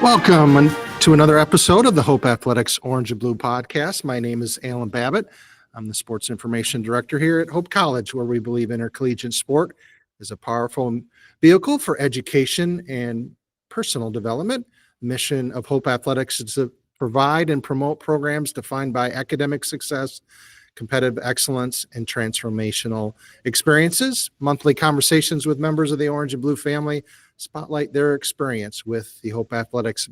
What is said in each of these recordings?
Welcome to another episode of the Hope Athletics Orange and Blue podcast. My name is Alan Babbitt. I'm the Sports Information Director here at Hope College, where we believe intercollegiate sport is a powerful vehicle for education and personal development. The mission of Hope Athletics is to provide and promote programs defined by academic success, competitive excellence, and transformational experiences. Monthly conversations with members of the Orange and Blue family spotlight their experience with the Hope Athletics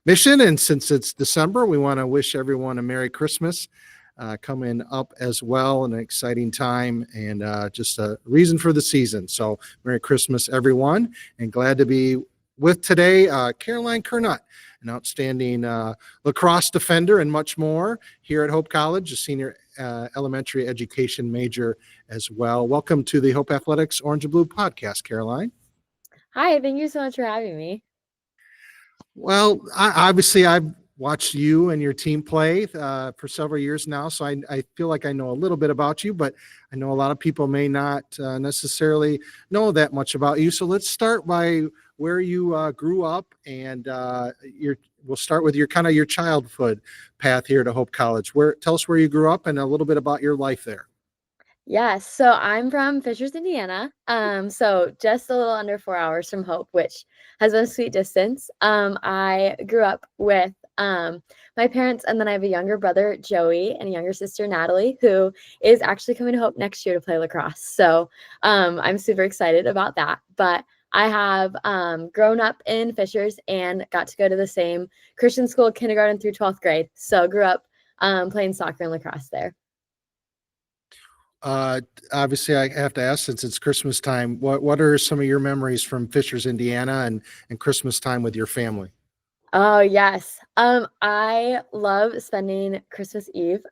mission. And since it's December, we want to wish everyone a Merry Christmas coming up as well, an exciting time and just a reason for the season. So Merry Christmas, everyone, and glad to be with today Caroline Curnutt, an outstanding lacrosse defender and much more here at Hope College, a senior elementary education major as well. Welcome to the Hope Athletics Orange and Blue podcast, Caroline. Hi, thank you so much for having me. Well, obviously I've watched you and your team play for several years now, so I feel like I know a little bit about you, but I know a lot of people may not necessarily know that much about you. So let's start by where you grew up, and we'll start with your childhood path here to Hope College. Tell us where you grew up and a little bit about your life there. Yes, so I'm from Fishers, Indiana. So just a little under 4 hours from Hope, which has been a sweet distance. I grew up with my parents, and then I have a younger brother, Joey, and a younger sister, Natalie, who is actually coming to Hope next year to play lacrosse. So I'm super excited about that. But I have grown up in Fishers and got to go to the same Christian school, kindergarten through 12th grade. So grew up playing soccer and lacrosse there. Obviously I have to ask, since it's Christmas time, what are some of your memories from Fishers, Indiana and Christmas time with your family? Oh, yes. I love spending Christmas Eve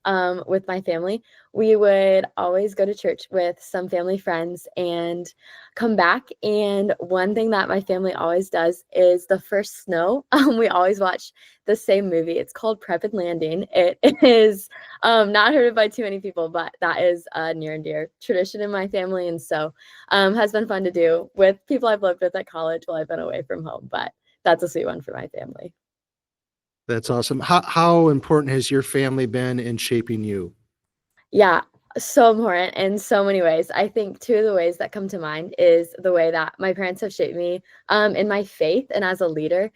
with my family. We would always go to church with some family friends and come back. And one thing that my family always does is the first snow. We always watch the same movie. It's called Prep and Landing. It is not heard of by too many people, but that is a near and dear tradition in my family. And so has been fun to do with people I've lived with at college while I've been away from home. But that's a sweet one for my family. That's awesome. How important has your family been in shaping you? Yeah, so important in so many ways. I think two of the ways that come to mind is the way that my parents have shaped me in my faith and as a leader.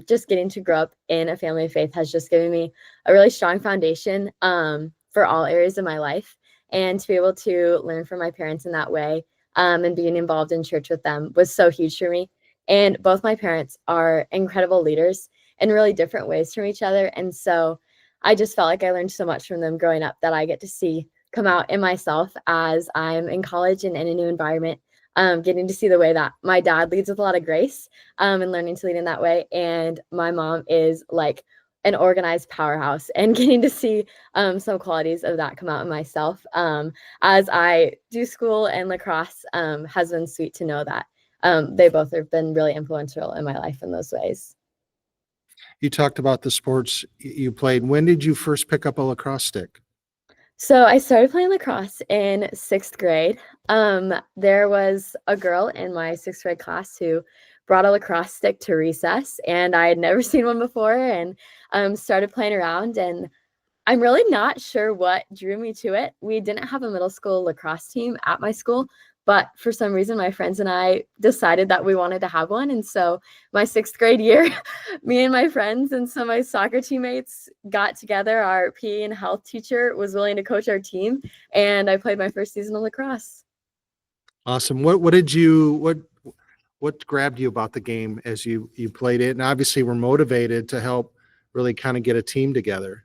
Just getting to grow up in a family of faith has just given me a really strong foundation for all areas of my life. And to be able to learn from my parents in that way and being involved in church with them was so huge for me. And both my parents are incredible leaders in really different ways from each other. And so I just felt like I learned so much from them growing up that I get to see come out in myself as I'm in college and in a new environment, getting to see the way that my dad leads with a lot of grace and learning to lead in that way. And my mom is like an organized powerhouse, and getting to see some qualities of that come out in myself as I do school and lacrosse has been sweet to know that they both have been really influential in my life in those ways. You talked about the sports you played. When did you first pick up a lacrosse stick? So I started playing lacrosse in 6th grade. There was a girl in my 6th grade class who brought a lacrosse stick to recess, and I had never seen one before, and started playing around. And I'm really not sure what drew me to it. We didn't have a middle school lacrosse team at my school, but for some reason, my friends and I decided that we wanted to have one. And so my 6th grade year, me and my friends and some of my soccer teammates got together. Our PE and health teacher was willing to coach our team, and I played my first season of lacrosse. Awesome. What grabbed you about the game as you played it? And obviously we're motivated to help really kind of get a team together.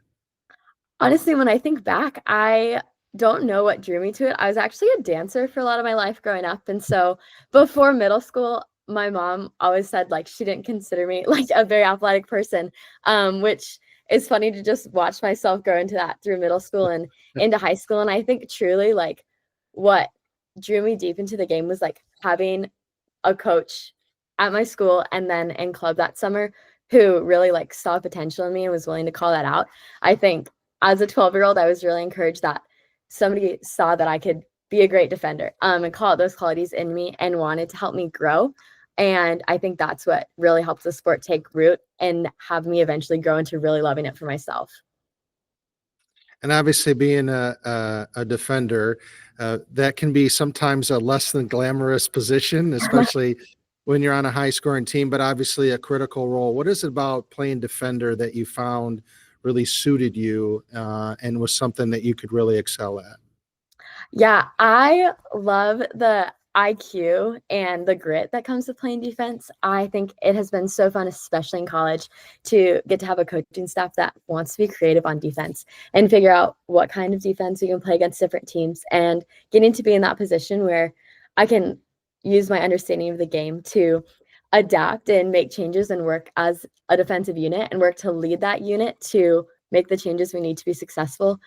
Honestly, when I think back, I don't know what drew me to it. I was actually a dancer for a lot of my life growing up. And so before middle school, my mom always said like she didn't consider me like a very athletic person, which is funny to just watch myself grow into that through middle school and into high school. And I think truly like what drew me deep into the game was like having a coach at my school and then in club that summer who really like saw potential in me and was willing to call that out. I think as a 12-year-old, I was really encouraged that somebody saw that I could be a great defender and call out those qualities in me and wanted to help me grow. And I think that's what really helps the sport take root and have me eventually grow into really loving it for myself. And obviously, being a defender, that can be sometimes a less than glamorous position, especially when you're on a high scoring team, but obviously a critical role. What is it about playing defender that you found really suited you and was something that you could really excel at? Yeah, I love the IQ and the grit that comes with playing defense. I think it has been so fun, especially in college, to get to have a coaching staff that wants to be creative on defense and figure out what kind of defense we can play against different teams, and getting to be in that position where I can use my understanding of the game to adapt and make changes and work as a defensive unit and work to lead that unit to make the changes we need to be successful.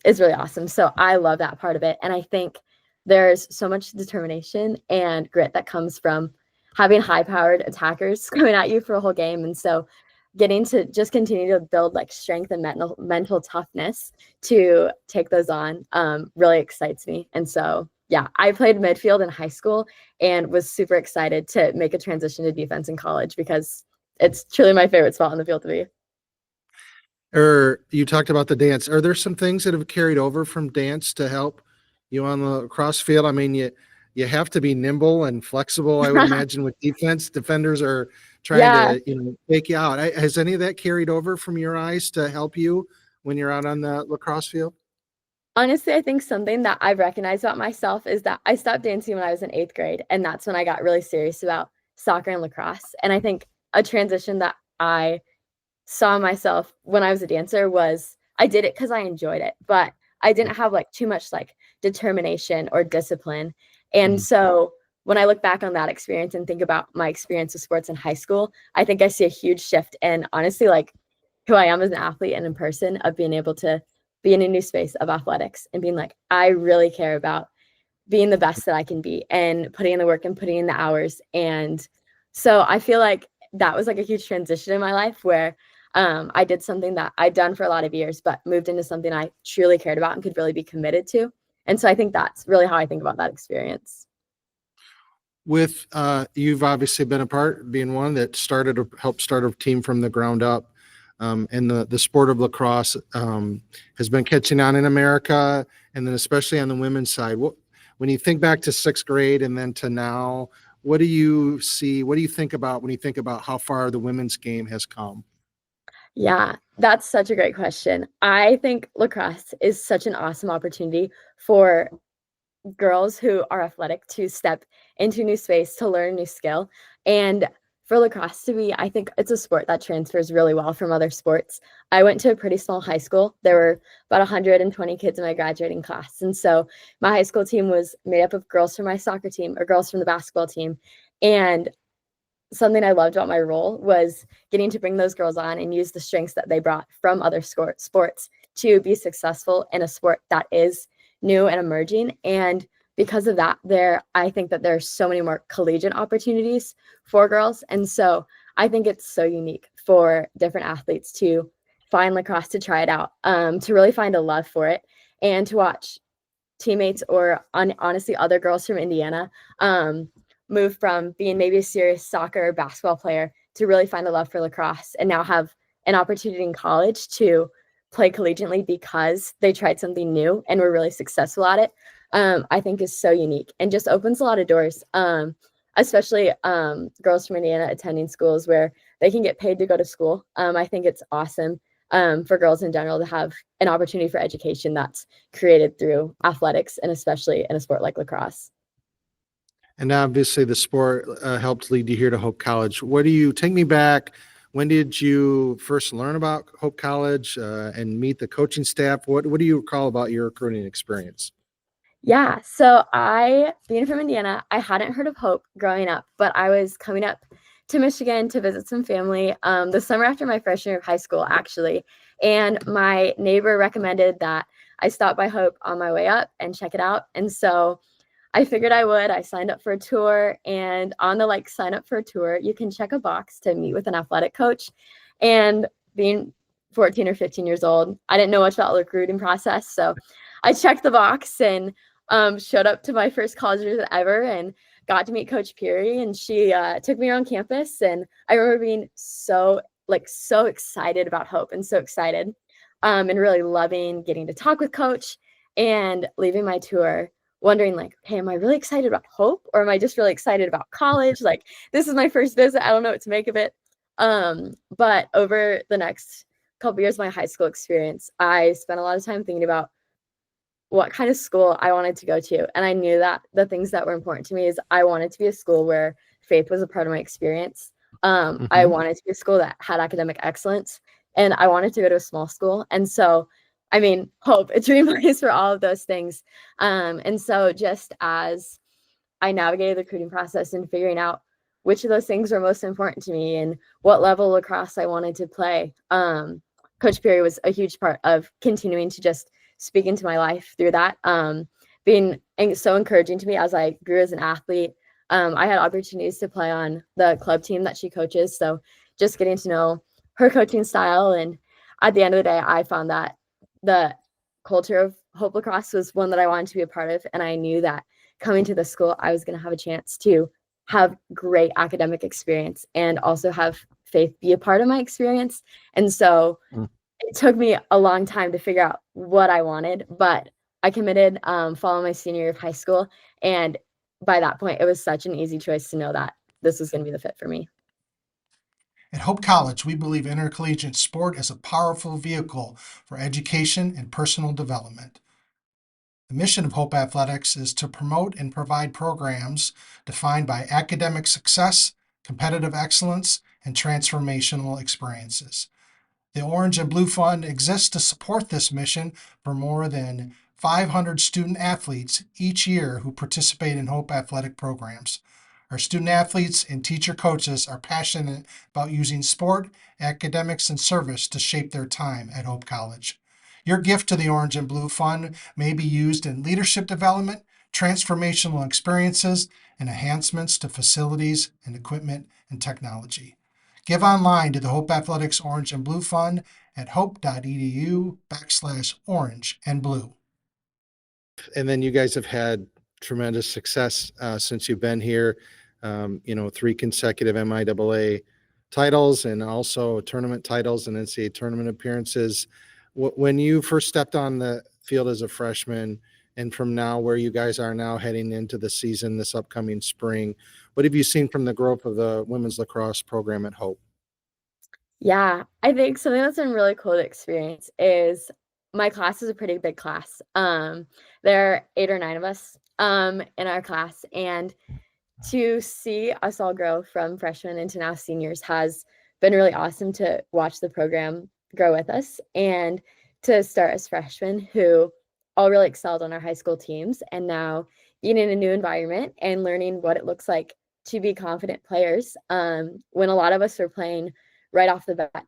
Is really awesome. So I love that part of it. And I think there's so much determination and grit that comes from having high powered attackers coming at you for a whole game. And so getting to just continue to build like strength and mental toughness to take those on really excites me. And so, yeah, I played midfield in high school and was super excited to make a transition to defense in college because it's truly my favorite spot on the field to be. Or you talked about the dance. Are there some things that have carried over from dance to help you on the lacrosse field? I mean, you have to be nimble and flexible. I would imagine with defense, defenders are trying Yeah. to take you out. Has any of that carried over from your eyes to help you when you're out on the lacrosse field? Honestly, I think something that I've recognized about myself is that I stopped dancing when I was in 8th grade, and that's when I got really serious about soccer and lacrosse. And I think a transition that I saw myself when I was a dancer was I did it because I enjoyed it, but I didn't have like too much like determination or discipline. And Mhm. so when I look back on that experience and think about my experience with sports in high school, I think I see a huge shift in honestly like who I am as an athlete and in person of being able to be in a new space of athletics and being like, I really care about being the best that I can be and putting in the work and putting in the hours. And so I feel like that was like a huge transition in my life where I did something that I'd done for a lot of years, but moved into something I truly cared about and could really be committed to. And so I think that's really how I think about that experience. With you've obviously been a part, being one that helped start a team from the ground up. And the sport of lacrosse has been catching on in America, and then especially on the women's side. When you think back to 6th grade and then to now, what do you see? What do you think about when you think about how far the women's game has come? Yeah, that's such a great question. I think lacrosse is such an awesome opportunity for girls who are athletic to step into a new space to learn a new skill. And for lacrosse to be, I think it's a sport that transfers really well from other sports. I went to a pretty small high school. There were about 120 kids in my graduating class. And so my high school team was made up of girls from my soccer team or girls from the basketball team. And something I loved about my role was getting to bring those girls on and use the strengths that they brought from other sports to be successful in a sport that is new and emerging. And because of that, I think that there's so many more collegiate opportunities for girls. And so I think it's so unique for different athletes to find lacrosse, to try it out, to really find a love for it, and to watch teammates or honestly other girls from Indiana move from being maybe a serious soccer or basketball player to really find a love for lacrosse and now have an opportunity in college to play collegiately because they tried something new and were really successful at it. I think is so unique and just opens a lot of doors, especially girls from Indiana attending schools where they can get paid to go to school. I think it's awesome for girls in general to have an opportunity for education that's created through athletics and especially in a sport like lacrosse. And obviously, the sport helped lead you here to Hope College. What do you take me back? When did you first learn about Hope College and meet the coaching staff? What do you recall about your recruiting experience? Yeah, so being from Indiana, I hadn't heard of Hope growing up, but I was coming up to Michigan to visit some family the summer after my freshman year of high school, actually. And my neighbor recommended that I stop by Hope on my way up and check it out. And so I figured I would. I signed up for a tour, and on the like sign up for a tour, you can check a box to meet with an athletic coach. And being 14 or 15 years old, I didn't know much about the recruiting process. So I checked the box and showed up to my first college visit ever and got to meet Coach Peary, and she took me around campus, and I remember being so excited about Hope and so excited, and really loving getting to talk with Coach, and leaving my tour wondering like, hey, am I really excited about Hope, or am I just really excited about college? Like, this is my first visit. I don't know what to make of it. But over the next couple years of my high school experience, I spent a lot of time thinking about what kind of school I wanted to go to. And I knew that the things that were important to me is I wanted to be a school where faith was a part of my experience. I wanted to be a school that had academic excellence, and I wanted to go to a small school. And so, I mean, Hope, it's really place for all of those things. And so just as I navigated the recruiting process and figuring out which of those things were most important to me and what level lacrosse I wanted to play. Coach Peary was a huge part of continuing to just speak into my life through that, being so encouraging to me as I grew as an athlete. I had opportunities to play on the club team that she coaches, so just getting to know her coaching style. And at the end of the day, I found that the culture of Hope Lacrosse was one that I wanted to be a part of, and I knew that coming to the school, I was going to have a chance to have great academic experience and also have faith be a part of my experience. And so it took me a long time to figure out what I wanted, but I committed following my senior year of high school. And by that point, it was such an easy choice to know that this was going to be the fit for me. At Hope College, we believe intercollegiate sport is a powerful vehicle for education and personal development. The mission of Hope Athletics is to promote and provide programs defined by academic success, competitive excellence, and transformational experiences. The Orange and Blue Fund exists to support this mission for more than 500 student athletes each year who participate in Hope athletic programs. Our student athletes and teacher coaches are passionate about using sport, academics, and service to shape their time at Hope College. Your gift to the Orange and Blue Fund may be used in leadership development, transformational experiences, and enhancements to facilities and equipment and technology. Give online to the Hope Athletics Orange and Blue Fund at hope.edu/orange and blue. And then you guys have had tremendous success since you've been here. 3 consecutive MIAA titles and also tournament titles and NCAA tournament appearances. When you first stepped on the field as a freshman, and from now where you guys are now heading into the season this upcoming spring, what have you seen from the growth of the women's lacrosse program at Hope? Yeah, I think something that's been really cool to experience is my class is a pretty big class. There are 8 or 9 of us in our class, and to see us all grow from freshmen into now seniors has been really awesome to watch the program grow with us, and to start as freshmen who all really excelled on our high school teams, and now being in a new environment and learning what it looks like to be confident players when a lot of us are playing right off the bat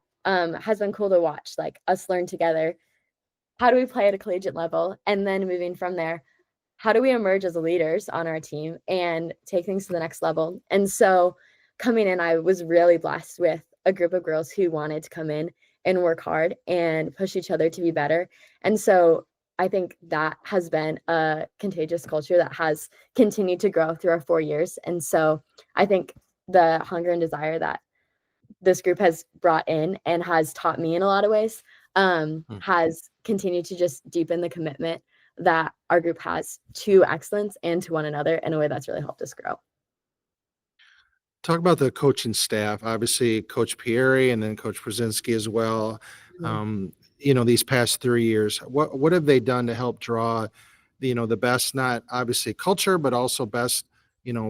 has been cool to watch, like us learn together. How do we play at a collegiate level? And then moving from there, how do we emerge as leaders on our team and take things to the next level? And so coming in, I was really blessed with a group of girls who wanted to come in and work hard and push each other to be better. And so I think that has been a contagious culture that has continued to grow through our 4 years. And so I think the hunger and desire that this group has brought in and has taught me in a lot of ways has continued to just deepen the commitment that our group has to excellence and to one another in a way that's really helped us grow. Talk about the coaching staff. Obviously, Coach Pieri and then Coach Brzezinski as well. These past 3 years, what have they done to help draw, the best, not obviously culture, but also best,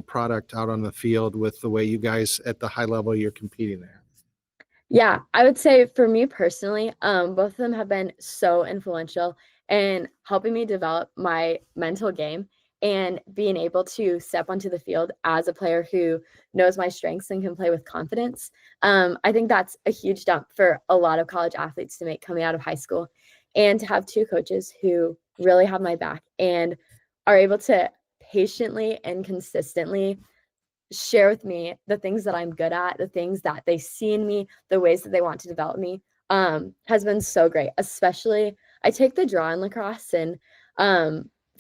product out on the field with the way you guys at the high level you're competing there? Yeah, I would say for me personally, both of them have been so influential in helping me develop my mental game and being able to step onto the field as a player who knows my strengths and can play with confidence. I think that's a huge jump for a lot of college athletes to make coming out of high school, and to have 2 coaches who really have my back and are able to patiently and consistently share with me the things that I'm good at, the things that they see in me, the ways that they want to develop me, has been so great. Especially, I take the draw in lacrosse, and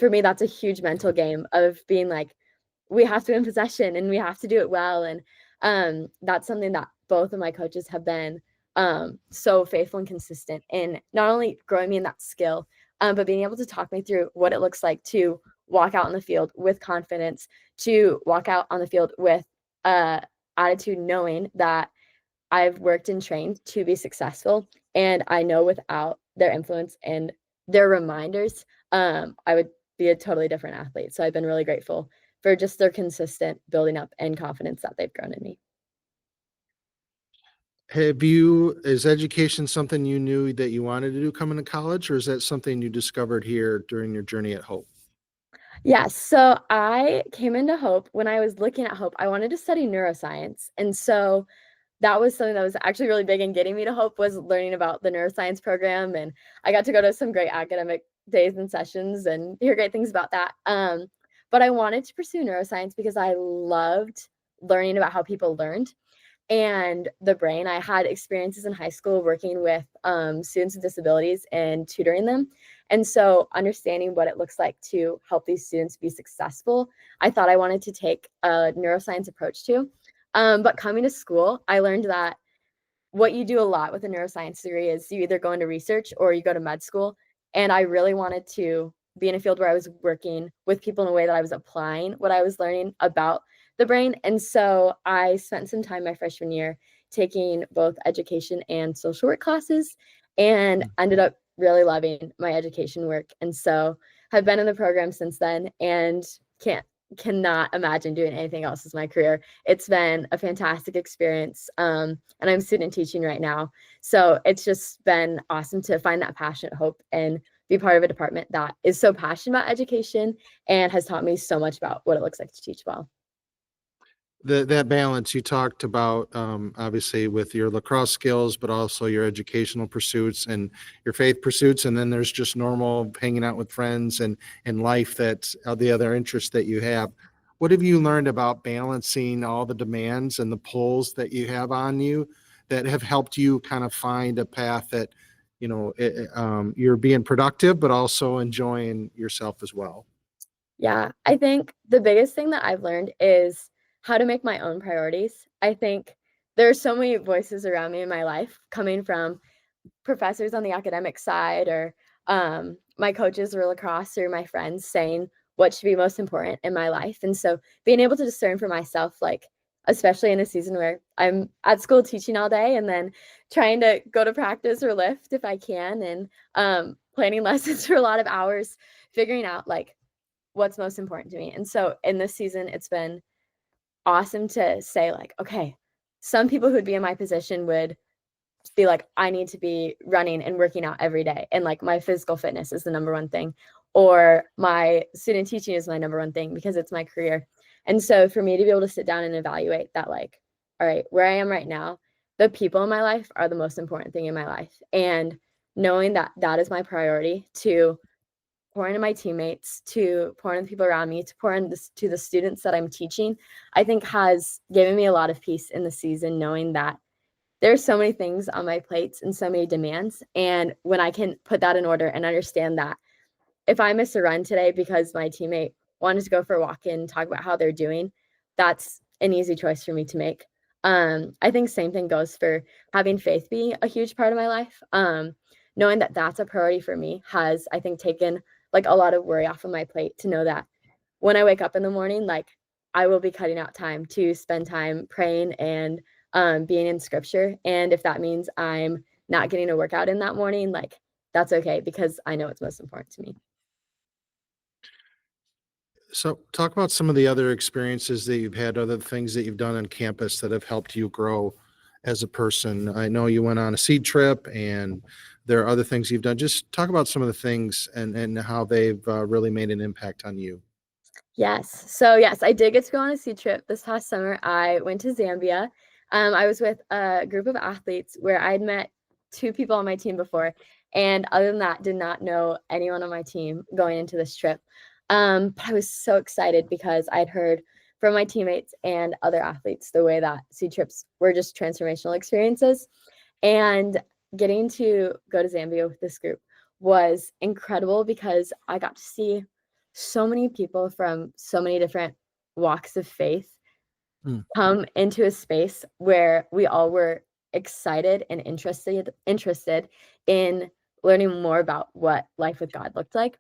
for me, that's a huge mental game of being like, we have to win possession and we have to do it well. And that's something that both of my coaches have been so faithful and consistent in not only growing me in that skill, but being able to talk me through what it looks like to walk out on the field with confidence, to walk out on the field with attitude, knowing that I've worked and trained to be successful. And I know without their influence and their reminders, I would be a totally different athlete. So I've been really grateful for just their consistent building up and confidence that they've grown in me. Is education something you knew that you wanted to do coming to college, or is that something you discovered here during your journey at Hope? Yes. So I came into Hope when I was looking at Hope. I wanted to study neuroscience. And so that was something that was actually really big in getting me to Hope, was learning about the neuroscience program. And I got to go to some great academic days and sessions and hear great things about that. But I wanted to pursue neuroscience because I loved learning about how people learned and the brain. I had experiences in high school working with students with disabilities and tutoring them. And so understanding what it looks like to help these students be successful, I thought I wanted to take a neuroscience approach to. But coming to school, I learned that what you do a lot with a neuroscience degree is you either go into research or you go to med school. And I really wanted to be in a field where I was working with people in a way that I was applying what I was learning about the brain. And so I spent some time my freshman year taking both education and social work classes and ended up really loving my education work. And so have been in the program since then and cannot imagine doing anything else as my career. It's been a fantastic experience. And I'm student teaching right now. So it's just been awesome to find that passion at Hope and be part of a department that is so passionate about education and has taught me so much about what it looks like to teach well. That balance you talked about, obviously with your lacrosse skills, but also your educational pursuits and your faith pursuits. And then there's just normal hanging out with friends and life, that's the other interests that you have. What have you learned about balancing all the demands and the pulls that you have on you that have helped you kind of find a path that, you're being productive, but also enjoying yourself as well? Yeah, I think the biggest thing that I've learned is how to make my own priorities. I think there are so many voices around me in my life coming from professors on the academic side or my coaches or lacrosse or my friends saying what should be most important in my life. And so being able to discern for myself, like, especially in a season where I'm at school teaching all day and then trying to go to practice or lift if I can, and planning lessons for a lot of hours, figuring out like what's most important to me. And so in this season, it's been awesome to say like, okay, some people who'd be in my position would be like, I need to be running and working out every day. And like my physical fitness is the number one thing, or my student teaching is my number one thing because it's my career. And so for me to be able to sit down and evaluate that, like, all right, where I am right now, the people in my life are the most important thing in my life. And knowing that that is my priority, to pour into my teammates, to pour into the people around me, to pour into to the students that I'm teaching, I think has given me a lot of peace in the season, knowing that there's so many things on my plates and so many demands. And when I can put that in order and understand that if I miss a run today because my teammate wanted to go for a walk and talk about how they're doing, that's an easy choice for me to make. I think same thing goes for having faith being a huge part of my life. Knowing that that's a priority for me has, I think, taken like a lot of worry off of my plate, to know that when I wake up in the morning, like I will be cutting out time to spend time praying and being in scripture. And if that means I'm not getting a workout in that morning, like that's okay, because I know it's most important to me. So talk about some of the other experiences that you've had, other things that you've done on campus that have helped you grow as a person. I know you went on a seed trip and there are other things you've done. Just talk about some of the things and how they've really made an impact on you. Yes. So yes, I did get to go on a sea trip this past summer. I went to Zambia. I was with a group of athletes where I'd met two people on my team before, and other than that, did not know anyone on my team going into this trip. But I was so excited because I'd heard from my teammates and other athletes the way that sea trips were just transformational experiences. And getting to go to Zambia with this group was incredible because I got to see so many people from so many different walks of faith Mm. come into a space where we all were excited and interested in learning more about what life with God looked like.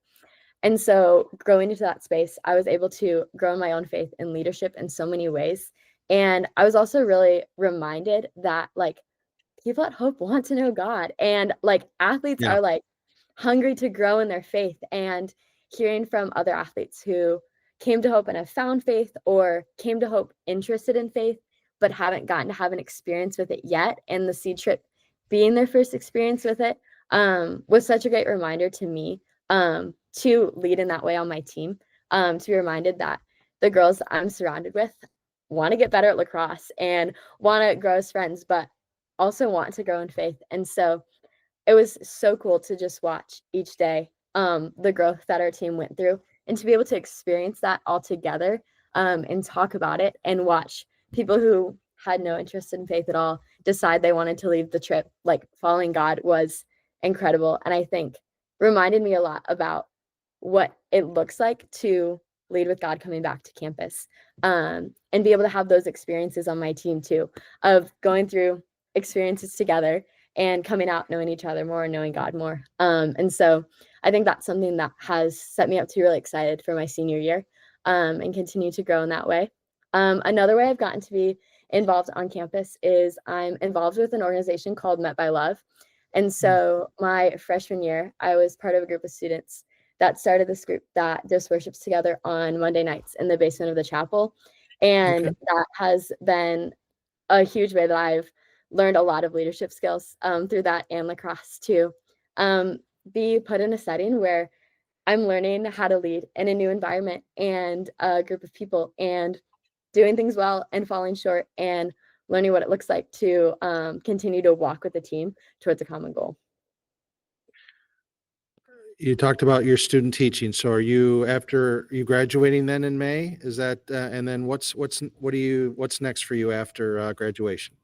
And so growing into that space, I was able to grow in my own faith and leadership in so many ways. And I was also really reminded that like people at Hope want to know God, and like athletes Yeah. are like hungry to grow in their faith. And hearing from other athletes who came to Hope and have found faith, or came to Hope interested in faith but haven't gotten to have an experience with it yet, and the seed trip being their first experience with it, was such a great reminder to me, to lead in that way on my team, to be reminded that the girls I'm surrounded with want to get better at lacrosse and want to grow as friends, but also want to grow in faith. And so it was so cool to just watch each day, the growth that our team went through, and to be able to experience that all together, and talk about it, and watch people who had no interest in faith at all decide they wanted to leave the trip like following God was incredible. And I think reminded me a lot about what it looks like to lead with God coming back to campus, and be able to have those experiences on my team too, of going through experiences together and coming out knowing each other more and knowing God more. And so I think that's something that has set me up to be really excited for my senior year, and continue to grow in that way. Another way I've gotten to be involved on campus is I'm involved with an organization called Met by Love. And Mm. so my freshman year, I was part of a group of students that started this group that just worships together on Monday nights in the basement of the chapel. And Okay. that has been a huge way that I've learned a lot of leadership skills, through that, and lacrosse too. Um, be put in a setting where I'm learning how to lead in a new environment and a group of people, and doing things well and falling short, and learning what it looks like to, continue to walk with the team towards a common goal. You talked about your student teaching. So are you, after you graduating then in May? Is that, and then what's next for you after graduation?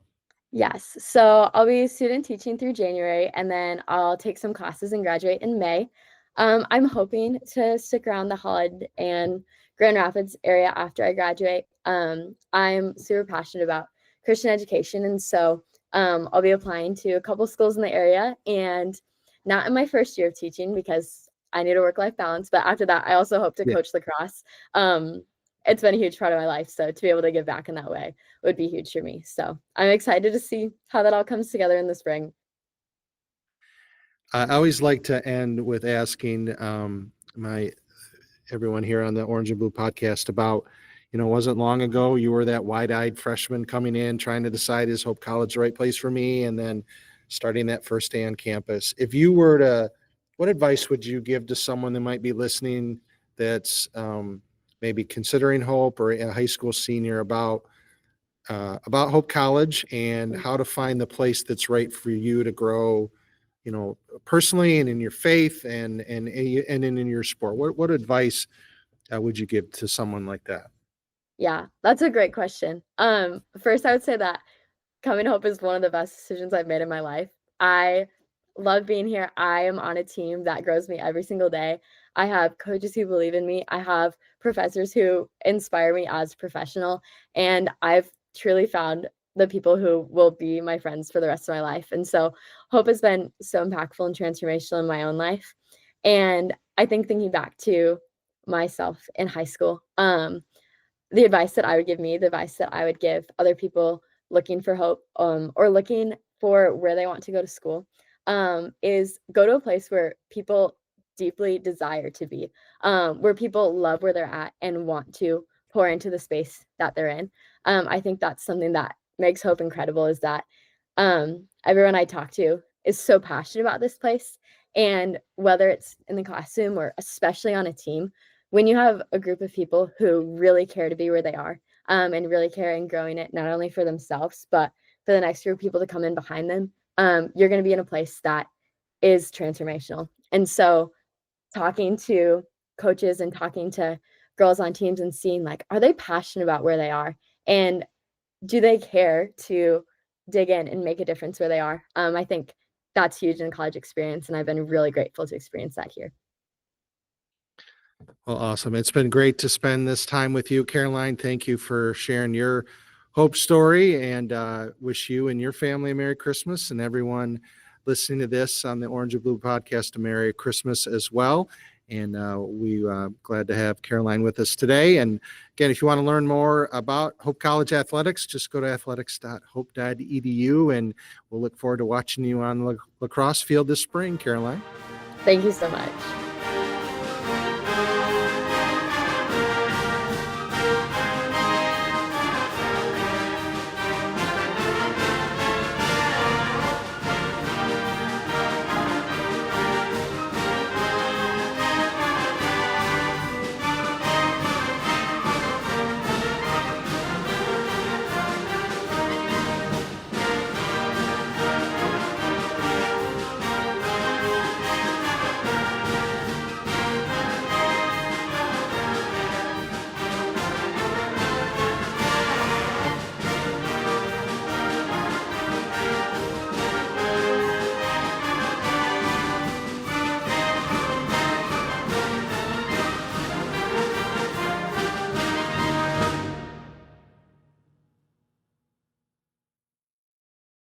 Yes. So I'll be student teaching through January, and then I'll take some classes and graduate in May. I'm hoping to stick around the Holland and Grand Rapids area after I graduate. I'm super passionate about Christian education, and so I'll be applying to a couple schools in the area, and not in my first year of teaching because I need a work-life balance. But after that, I also hope to Yeah. coach lacrosse. It's been a huge part of my life, so to be able to give back in that way would be huge for me. So I'm excited to see how that all comes together in the spring. I always like to end with asking my everyone here on the Orange and Blue podcast about, it wasn't long ago you were that wide-eyed freshman coming in trying to decide, is Hope College the right place for me, and then starting that first day on campus. If you were to, what advice would you give to someone that might be listening that's maybe considering Hope, or a high school senior, about Hope College and how to find the place that's right for you to grow, personally and in your faith and in your sport? What advice would you give to someone like that? Yeah, that's a great question. First, I would say that coming to Hope is one of the best decisions I've made in my life. I love being here. I am on a team that grows me every single day. I have coaches who believe in me. I have professors who inspire me as a professional. And I've truly found the people who will be my friends for the rest of my life. And so Hope has been so impactful and transformational in my own life. And I think thinking back to myself in high school, the advice that I would give me, the advice that I would give other people looking for hope, or looking for where they want to go to school, is go to a place where people deeply desire to be, where people love where they're at and want to pour into the space that they're in. I think that's something that makes Hope incredible, is that everyone I talk to is so passionate about this place. And whether it's in the classroom or especially on a team, when you have a group of people who really care to be where they are, and really care in growing it, not only for themselves, but for the next group of people to come in behind them, you're going to be in a place that is transformational. And so talking to coaches and talking to girls on teams and seeing like, are they passionate about where they are? And do they care to dig in and make a difference where they are? I think that's huge in college experience. And I've been really grateful to experience that here. Well, awesome. It's been great to spend this time with you, Caroline. Thank you for sharing your hope story, and wish you and your family a Merry Christmas, and everyone listening to this on the Orange and Blue podcast a Merry Christmas as well. And we glad to have Caroline with us today. And again, if you want to learn more about Hope College athletics, just go to athletics.hope.edu, and we'll look forward to watching you on the lacrosse field this spring, Caroline. Thank you so much.